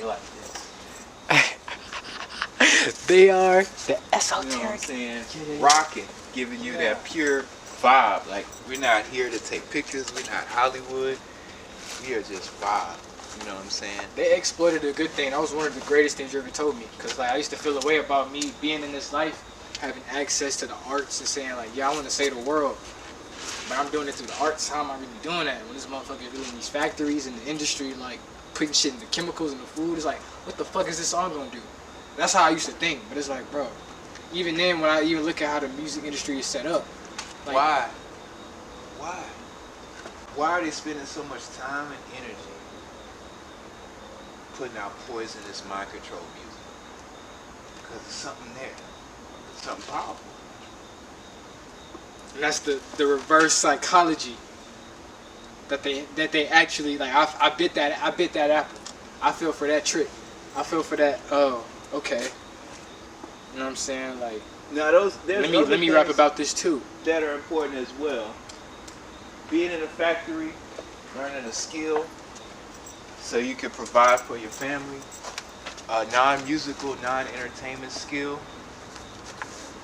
They like this. They are the esoteric. You know what I'm saying? Yeah. Rocking, giving you that pure vibe. Like, we're not here to take pictures. We're not Hollywood. We are just vibe. You know what I'm saying? They exploited a good thing. That was one of the greatest things you ever told me. Because like I used to feel a way about me being in this life, having access to the arts and saying like, yeah, I want to save the world. But I'm doing it through the arts. How am I really doing that? When this motherfucker really in these factories and the industry, like putting shit in the chemicals and the food, it's like, what the fuck is this song gonna do? That's how I used to think. But it's like, bro, even then, when I even look at how the music industry is set up, like, Why? Why are they spending so much time and energy putting out poisonous mind control music? Because there's something there. There's something powerful. And that's the reverse psychology that they actually like. I bit that apple. I feel for that trick. I feel for that. Oh, okay. You know what I'm saying? Like, Now let me rap about this too. that are important as well. Being in a factory, learning a skill so you can provide for your family. A non-musical, non-entertainment skill.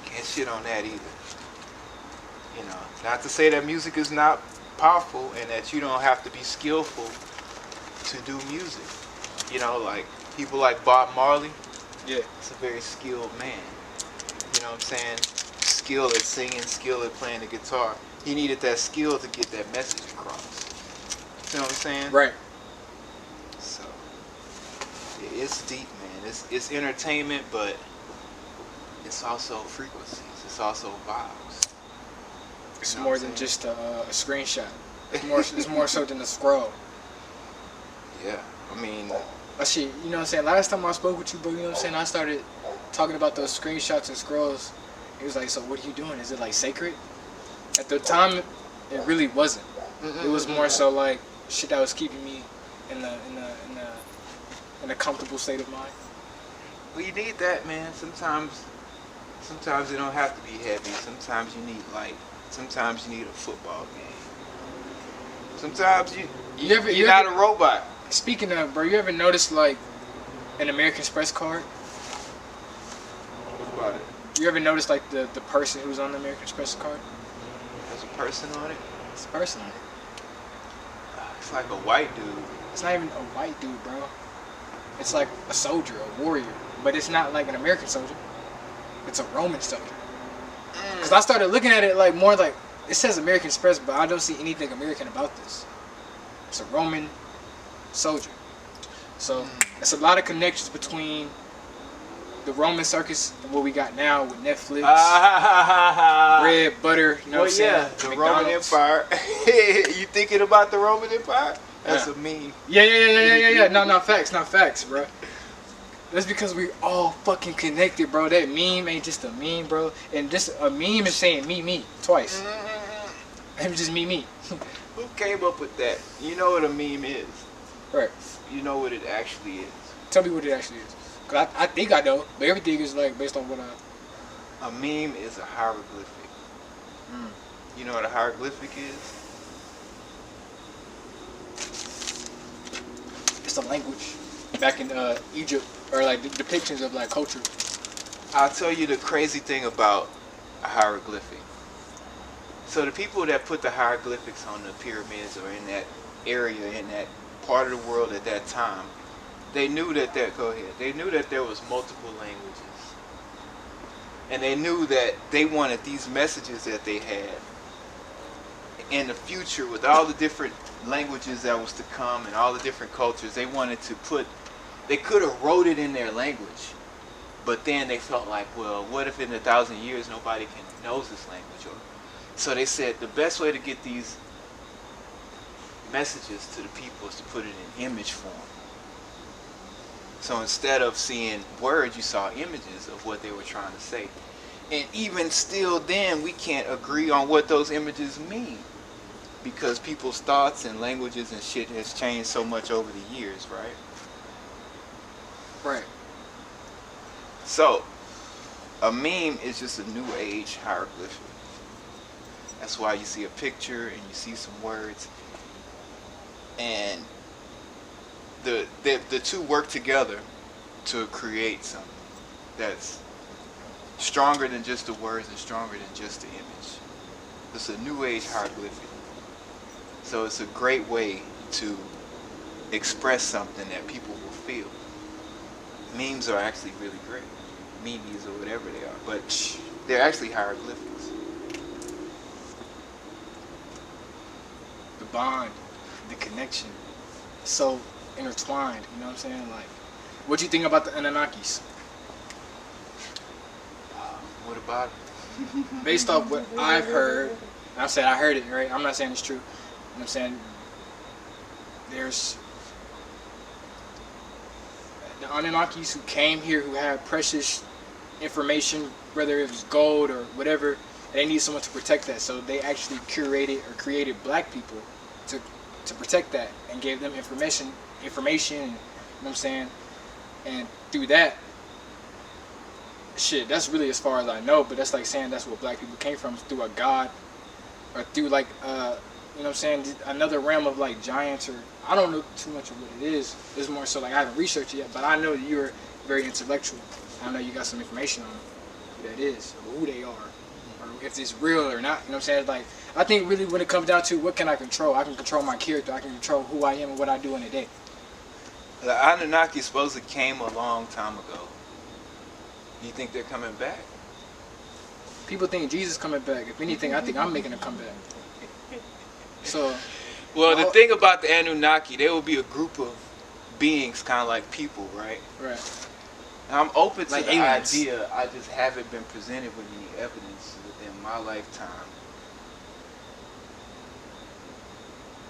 Can't shit on that either. You know, not to say that music is not powerful and that you don't have to be skillful to do music. You know, like people like Bob Marley. Yeah. He's a very skilled man. You know what I'm saying? Skill at singing, skill at playing the guitar. He needed that skill to get that message across. You know what I'm saying? Right. So it's deep, man. It's entertainment, but it's also frequencies. It's also vibes. It's You know more what than I'm just a screenshot. It's more so than a scroll. Yeah, I mean, Shit, you know what I'm saying? Last time I spoke with you, bro, you know what I'm saying? I started talking about those screenshots and scrolls. He was like, so what are you doing? Is it like sacred? At the time, it really wasn't. It was more so like shit that was keeping me in a comfortable state of mind. well, you need that, man. Sometimes it don't have to be heavy. Sometimes you need light. Sometimes you need a football game. Sometimes you're not a robot. Speaking of, bro, you ever noticed like an American Express card? What about it? You ever noticed like the person who's on the American Express card? There's a person on it. It's a person on it. It's like a white dude. It's not even a white dude, bro. It's like a soldier, a warrior. But it's not like an American soldier. It's a Roman soldier. Because I started looking at it like more like, it says American Express, but I don't see anything American about this. It's a Roman soldier. So it's a lot of connections between the Roman circus and what we got now with Netflix, bread, butter, you know what I'm saying? The McDonald's. Roman Empire. You thinking about the Roman Empire? That's Yeah. a meme. Yeah. No, facts, bro. That's because we all fucking connected, bro. That meme ain't just a meme, bro. And just a meme is saying me twice. And just me. Who came up with that? You know what a meme is. Right. You know what it actually is. Tell me what it actually is. Cause I think I know, but everything is like based on what I. A meme is a hieroglyphic. You know what a hieroglyphic is? It's a language. Back in Egypt, or like depictions of like culture. I'll tell you the crazy thing about a hieroglyphic. So the people that put the hieroglyphics on the pyramids or in that area, in that part of the world at that time, they knew that They knew that there was multiple languages. And they knew that they wanted these messages that they had in the future with all the different languages that was to come and all the different cultures. They wanted to they could have wrote it in their language, but then they felt like, well, what if in 1,000 years nobody knows this language? So they said the best way to get these messages to the people is to put it in image form. So instead of seeing words, you saw images of what they were trying to say. And even still then, we can't agree on what those images mean, because people's thoughts and languages and shit has changed so much over the years, right? Right. So, a meme is just a new age hieroglyphic. That's why you see a picture and you see some words. And the two work together to create something that's stronger than just the words and stronger than just the image. It's a new age hieroglyphic. So it's a great way to express something that people will feel. Memes are actually really great. Memes or whatever they are. But they're actually hieroglyphics. The bond, the connection, so intertwined. You know what I'm saying? Like, what do you think about the Anunnakis? What about it? Based off what I've heard, I said I heard it, right? I'm not saying it's true. You know what I'm saying? There's the Anunnakis who came here who had precious information, whether it was gold or whatever, and they need someone to protect that. So they actually curated or created black people to protect that and gave them information, you know what I'm saying? And through that, shit, that's really as far as I know, but that's like saying that's where black people came from, through a god, or through like, you know what I'm saying, another realm of like giants, or I don't know too much of what it is. It's more so like I haven't researched it yet, but I know that you're very intellectual. I know you got some information on who that is, or who they are, or if it's real or not. You know what I'm saying? Like, I think really when it comes down to what can I control, I can control my character, I can control who I am and what I do in a day. The Anunnaki supposedly came a long time ago. You think they're coming back? People think Jesus coming back. If anything, I think I'm making a comeback. So, well, the thing about the Anunnaki, they will be a group of beings, kind of like people, right? Right. And I'm open to like the aliens. idea. I just haven't been presented with any evidence within my lifetime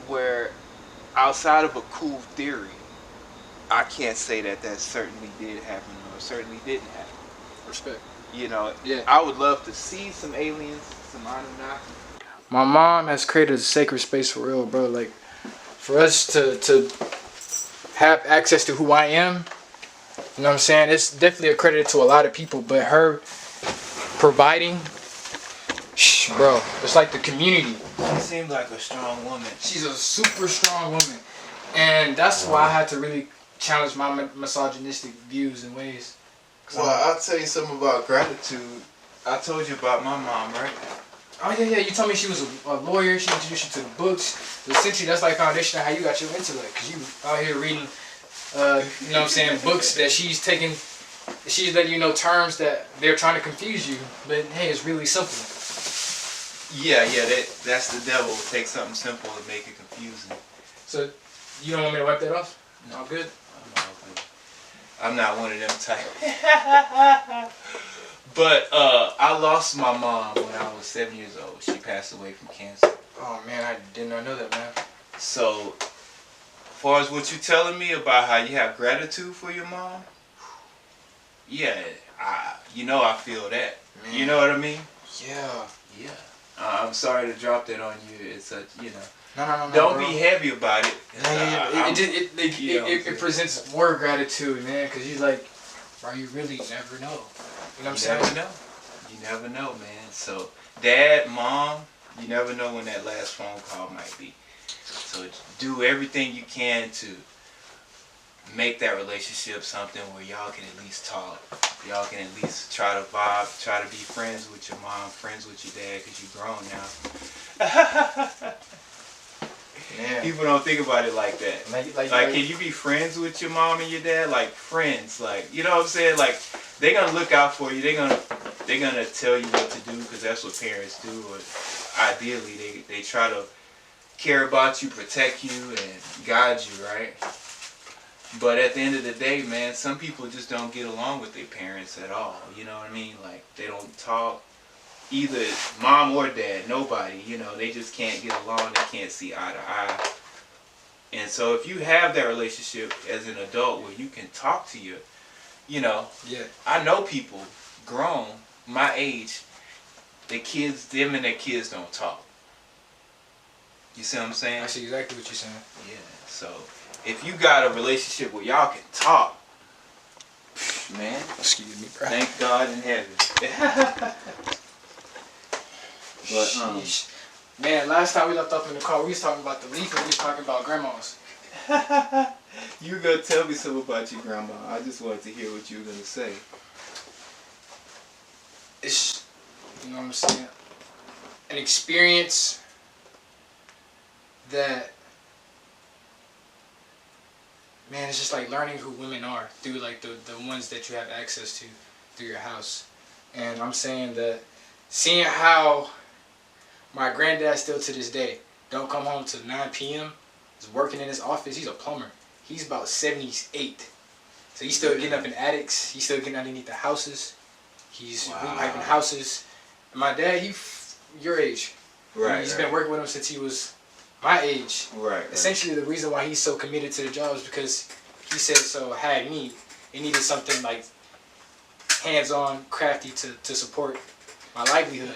where, outside of a cool theory, I can't say that that certainly did happen or certainly didn't happen. Respect. You know, Yeah. I would love to see some aliens, some Anunnaki. My mom has created a sacred space for real, bro. Like, for us to have access to who I am, you know what I'm saying? It's definitely accredited to a lot of people, but her providing, bro, it's like the community. She seems like a strong woman. She's a super strong woman. And that's why I had to really challenge my misogynistic views and ways. Well, I'll tell you something about gratitude. I told you about my mom, right? Oh, yeah. You told me she was a lawyer. She introduced you to the books. Essentially, that's like foundation of how you got your intellect. Because you out here reading, you know what I'm saying, books that she's taking. She's letting you know terms that they're trying to confuse you. But, hey, it's really simple. Yeah, that's the devil. Take something simple and make it confusing. So, you don't want me to wipe that off? No. All good? I'm not one of them type. But I lost my mom when I was 7 years old. She passed away from cancer. Oh, man, I did not know that, man. So, as far as what you're telling me about how you have gratitude for your mom, yeah, I feel that. Man. You know what I mean? Yeah. Yeah. I'm sorry to drop that on you. It's such, No, don't bro. be heavy about it. It presents more gratitude, man, because you like, bro, you really never know. You know what I'm saying? Never know. You never know, man. So, Dad, Mom, you never know when that last phone call might be. So, do everything you can to make that relationship something where y'all can at least talk. Y'all can at least try to vibe, try to be friends with your mom, friends with your dad, because you're grown now. Yeah. People don't think about it like that. Like, can you be friends with your mom and your dad? Like, friends. Like, you know what I'm saying? Like, they're going to look out for you. They're gonna tell you what to do, because that's what parents do. Or ideally, they try to care about you, protect you, and guide you, right? But at the end of the day, man, some people just don't get along with their parents at all. You know what I mean? Like, they don't talk. Either mom or dad, nobody, they just can't get along, they can't see eye to eye. And so if you have that relationship as an adult where you can talk to your, yeah. I know people grown, my age, them and their kids don't talk. You see what I'm saying? I see exactly what you're saying. Yeah, so if you got a relationship where y'all can talk, man, excuse me, bro. Thank God in heaven. But man, last time we left off in the car, we was talking about the leaf and we was talking about grandmas. You were gonna tell me something about your grandma. I just wanted to hear what you were gonna say. It's, you know what I'm saying, an experience that, man, it's just like learning who women are through like the ones that you have access to through your house. And I'm saying that seeing how my granddad still to this day don't come home till 9 p.m. is working in his office. He's a plumber. He's about 78. So he's still getting up in attics. He's still getting underneath the houses. He's repiping houses. And my dad, your age. Right. He's been working with him since he was my age. Right. Essentially, the reason why he's so committed to the job is because he said so had me. It needed something like hands-on, crafty to support my livelihood.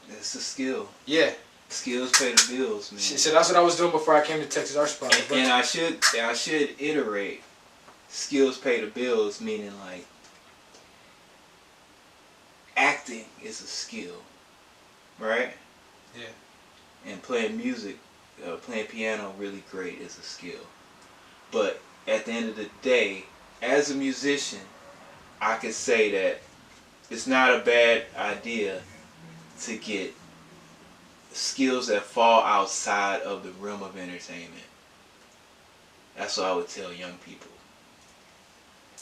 It's a skill. Yeah. Skills pay the bills, man. So that's what I was doing before I came to Texas Art Supply. And I should iterate. Skills pay the bills, meaning like acting is a skill, right? Yeah. And playing music, playing piano really great is a skill. But at the end of the day, as a musician, I can say that it's not a bad idea to get skills that fall outside of the realm of entertainment. That's what I would tell young people.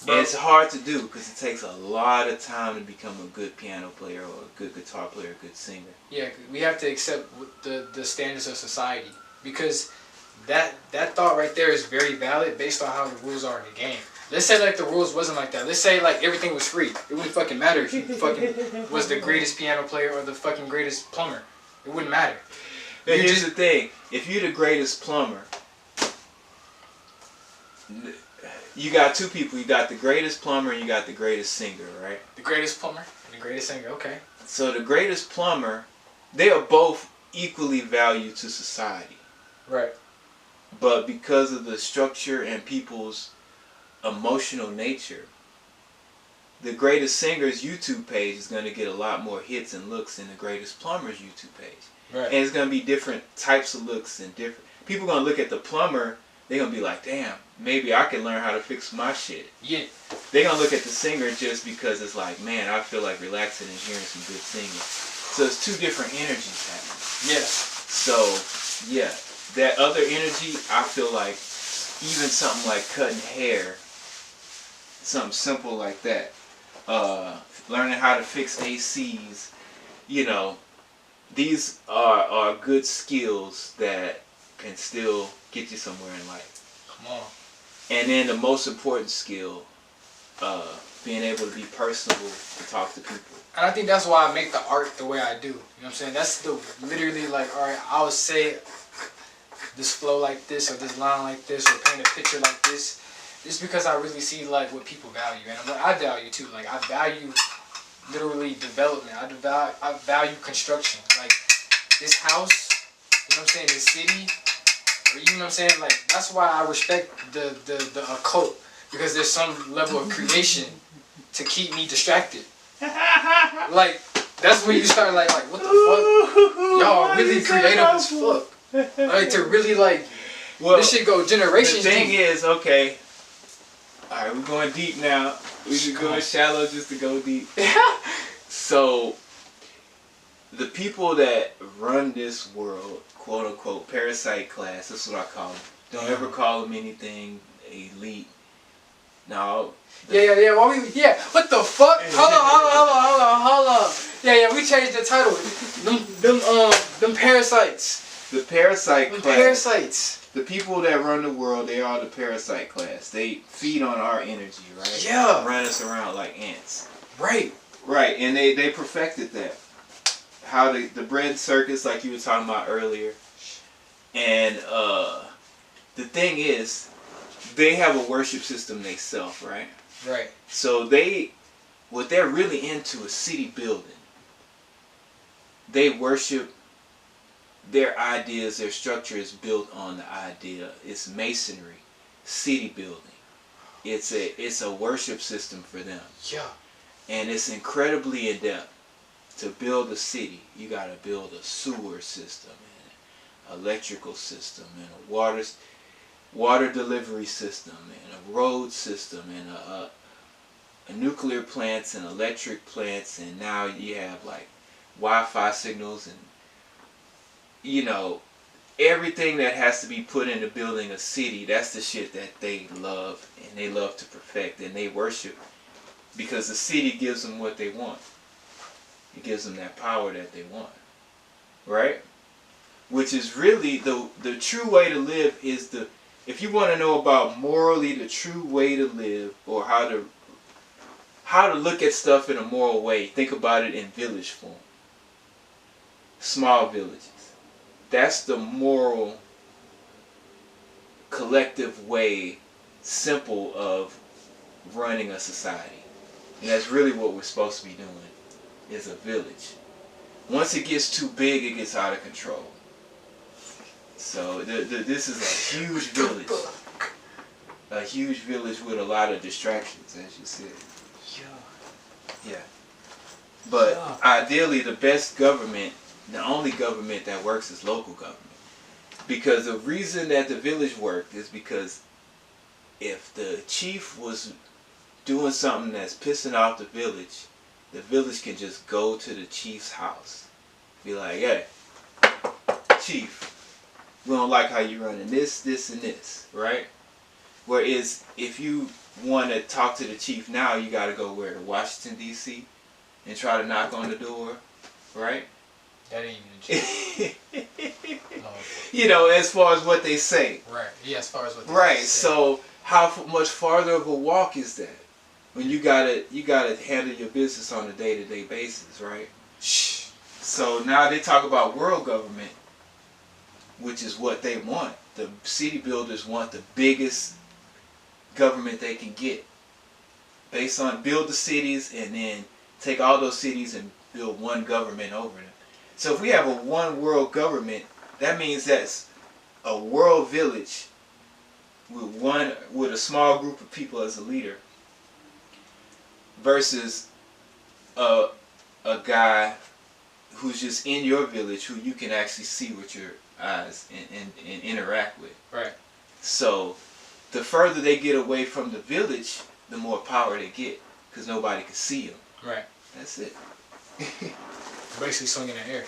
And it's hard to do because it takes a lot of time to become a good piano player or a good guitar player, a good singer. Yeah, we have to accept the standards of society, because that thought right there is very valid based on how the rules are in the game. Let's say like the rules wasn't like that. Let's say like everything was free. It wouldn't fucking matter if you fucking was the greatest piano player or the fucking greatest plumber. It wouldn't matter. But here's the thing. If you're the greatest plumber, you got two people. You got the greatest plumber and you got the greatest singer, right? The greatest plumber and the greatest singer, okay. So the greatest plumber, they are both equally valued to society. Right. But because of the structure and people's emotional nature, the greatest singer's YouTube page is going to get a lot more hits and looks than the greatest plumber's YouTube page. Right. And it's going to be different types of looks and different. People are going to look at the plumber, they're going to be like, damn, maybe I can learn how to fix my shit. Yeah. They're going to look at the singer just because it's like, man, I feel like relaxing and hearing some good singing. So it's two different energies happening. Yes. So, yeah, that other energy, I feel like even something like cutting hair, something simple like that, learning how to fix ACs, you know, these are good skills that can still get you somewhere in life. Come on. And then the most important skill, being able to be personable, to talk to people. And I think that's why I make the art the way I do. You know what I'm saying? That's the literally like, alright, I would say this flow like this or this line like this or paint a picture like this. Just because I really see like what people value, and what I value too. Like I value literally development. I value construction. Like this house, you know what I'm saying, this city, or you know what I'm saying. Like that's why I respect the occult, because there's some level of creation to keep me distracted. Like that's when you start like what the fuck? Y'all are really creative as fuck. Like to really like, well, this shit go generations. The thing deep. is, okay. Alright, we're going deep now. We should go shallow just to go deep. So, the people that run this world, quote unquote, parasite class, that's what I call them. Don't ever call them anything elite. No. Yeah. What the fuck? Hold on. Yeah. We changed the title. Them parasites. The parasite class. Parasites. The people that run the world, they are the parasite class. They feed on our energy, right? Yeah. Run us around like ants. Right. Right, and they perfected that. How the bread circus, like you were talking about earlier. And the thing is, they have a worship system themselves, right? Right. So what they're really into is city building. They worship. Their ideas, their structure is built on the idea. It's masonry, city building. It's a worship system for them. Yeah. And it's incredibly in depth. To build a city, you got to build a sewer system, and an electrical system, and a water. water delivery system and a road system and a nuclear plants and electric plants, and now you have like Wi-Fi signals and everything that has to be put into building a city. That's the shit that they love and they love to perfect and they worship, because the city gives them what they want. It gives them that power that they want, right? Which is really the true way to live. Is if you want to know about morally the true way to live, or how to look at stuff in a moral way, think about it in village form. Small villages. That's the moral, collective way, simple, of running a society. And that's really what we're supposed to be doing, is a village. Once it gets too big, it gets out of control. So this is a huge village. A huge village with a lot of distractions, as you said. Yeah. But ideally, the best government, the only government that works, is local government. Because the reason that the village worked is because if the chief was doing something that's pissing off the village can just go to the chief's house. Be like, hey, chief, we don't like how you're running this, this, and this, right? Whereas if you want to talk to the chief now, you got to go where? To Washington, D.C. and try to knock on the door, right? That ain't even as far as what they say. Right. Yeah, as far as what they right. say. So how much farther of a walk is that? When you gotta handle your business on a day-to-day basis, right? So now they talk about world government, which is what they want. The city builders want the biggest government they can get, based on build the cities and then take all those cities and build one government over them. So if we have a one world government, that means that's a world village with a small group of people as a leader, versus a guy who's just in your village who you can actually see with your eyes and interact with. Right. So the further they get away from the village, the more power they get, because nobody can see them. Right. That's it. Basically swinging in the air.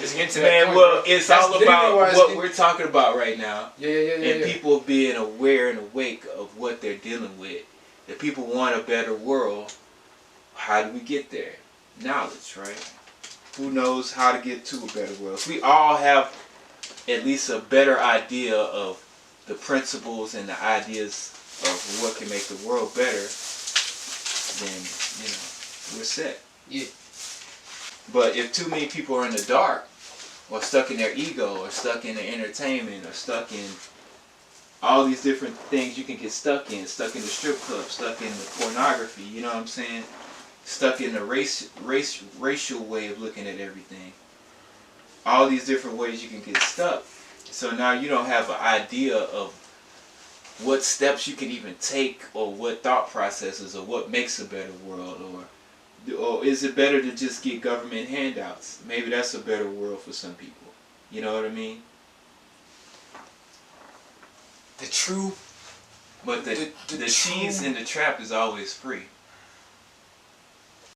It's getting to that Man, point, well, bro. it's That's all literally about why it's what getting- we're talking about right now. Yeah. And people being aware and awake of what they're dealing with. If people want a better world, how do we get there? Knowledge, right? Who knows how to get to a better world? If we all have at least a better idea of the principles and the ideas of what can make the world better, then, we're set. Yeah. But if too many people are in the dark, or stuck in their ego, or stuck in the entertainment, or stuck in all these different things you can get stuck in the strip club, stuck in the pornography, you know what I'm saying? Stuck in the racial way of looking at everything. All these different ways you can get stuck. So now you don't have an idea of what steps you can even take, or what thought processes, or what makes a better world, or is it better to just get government handouts? Maybe that's a better world for some people. You know what I mean? The true. But the cheese in the trap is always free.